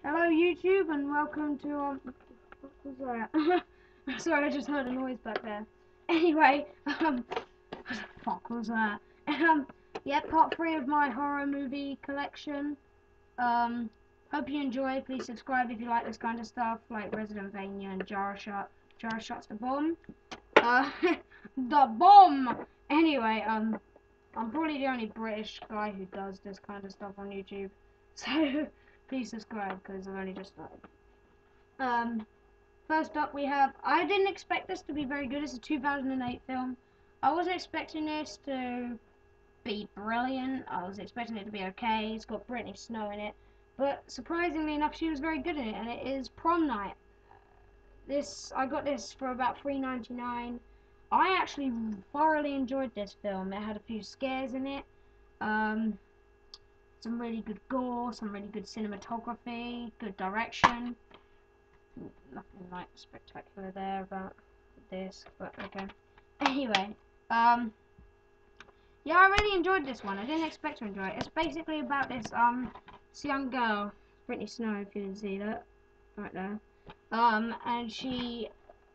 Hello YouTube and welcome to what was that? Sorry, I just heard a noise back there. Anyway, what the fuck was that? Yeah, part 3 of my horror movie collection. Um, Hope you enjoy. Please subscribe if you like this kind of stuff, like Resident Evil and Jar Shot. Jar Shot's the bomb. The bomb. Anyway, I'm probably the only British guy who does this kind of stuff on YouTube, so please subscribe because I've only just started. First up we have, I didn't expect this to be very good. It's a 2008 film. I wasn't expecting this to be brilliant. I was expecting it to be okay. It's got Brittany Snow in it, but surprisingly enough, she was very good in it, and it is Prom Night. I got this for about $3.99. I actually thoroughly enjoyed this film. It had a few scares in it. Um, some really good gore, some really good cinematography, good direction. Nothing like spectacular there about this, but okay. Anyway, yeah, I really enjoyed this one. I didn't expect to enjoy it. It's basically about this young girl, Brittany Snow, if you can see that right there. And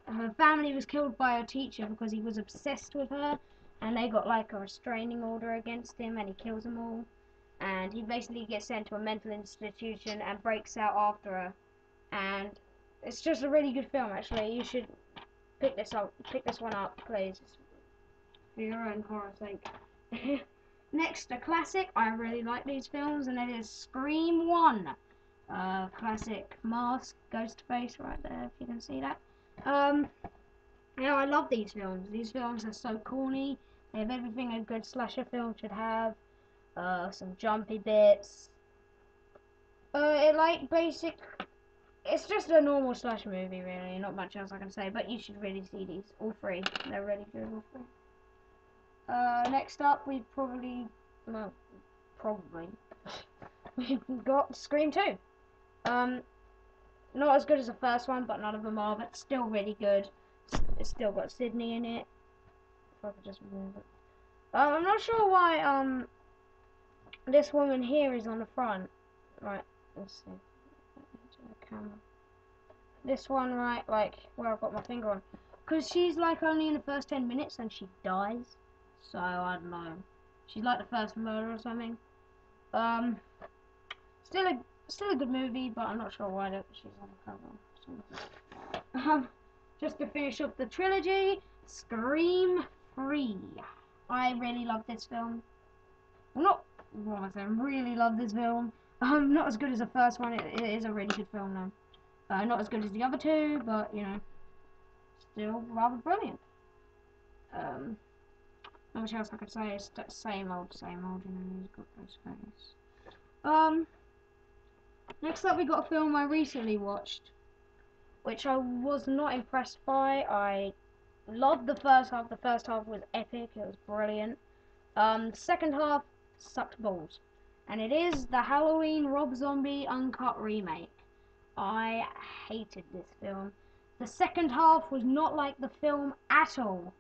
her family was killed by her teacher because he was obsessed with her, and they got like a restraining order against him, and he kills them all. And he basically gets sent to a mental institution and breaks out after her. And it's just a really good film, actually. You should pick this one up, please, for your own horror sake. Next, a classic. I really like these films, and it is Scream 1. Classic mask, ghost face right there, if you can see that. I love these films. These films are so corny. They have everything a good slasher film should have. Some jumpy bits. It's just a normal slasher movie, really. Not much else I can say, but you should really see these. All three. They're really good, all three. Next up, we've we've got Scream 2. Not as good as the first one, but none of them are, but still really good. It's still got Sydney in it. If I could just move it. I'm not sure why, this woman here is on the front. Right, let's see. The camera. This one, right, like, where I've got my finger on. Because she's, like, only in the first 10 minutes and she dies. So, I don't know. She's, like, the first murder or something. Still a good movie, but I'm not sure why she's on the cover. Just to finish up the trilogy, Scream 3. I really love this film. Well, what am I saying? Really love this film. Not as good as the first one. It is a really good film though. Not as good as the other two, but you know, still rather brilliant. Not much else I could say. It's that same old, you know, he's got those face. Next up we got a film I recently watched, which I was not impressed by. I loved the first half. The first half was epic. It was brilliant. The second half sucked balls, and it is the Halloween Rob Zombie uncut remake. I hated this film. The second half was not like the film at all.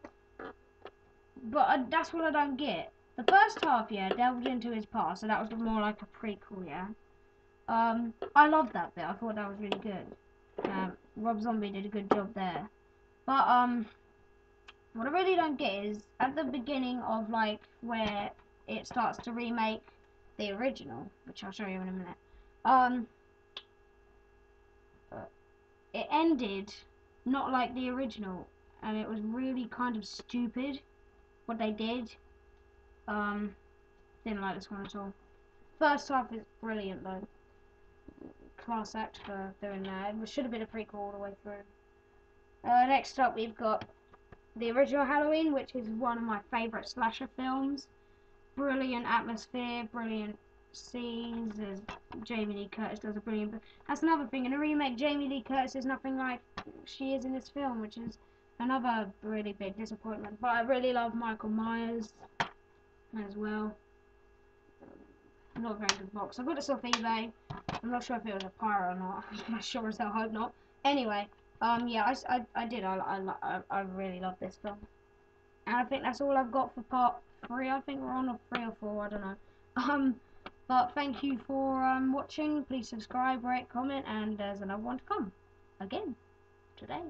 But that's what I don't get. The first half, yeah, delved into his past, so that was more like a prequel, yeah. I loved that bit. I thought that was really good. Rob Zombie did a good job there. But what I really don't get is at the beginning of like where it starts to remake the original, which I'll show you in a minute. It ended not like the original, and it was really kind of stupid what they did. Didn't like this one at all. First half is brilliant though. Class act for doing that. It should have been a prequel all the way through. Next up we've got the original Halloween, which is one of my favourite slasher films. Brilliant atmosphere, brilliant scenes. Jamie Lee Curtis does a brilliant. That's another thing. In a remake, Jamie Lee Curtis is nothing like she is in this film, which is another really big disappointment. But I really love Michael Myers as well. Not a very good box. I got this off eBay. I'm not sure if it was a pirate or not. I'm sure as hell hope not. Anyway, yeah, I did. I really love this film. And I think that's all I've got for part 3. I think we're on 3 or 4. I don't know. But thank you for watching. Please subscribe, rate, comment, and there's another one to come again today.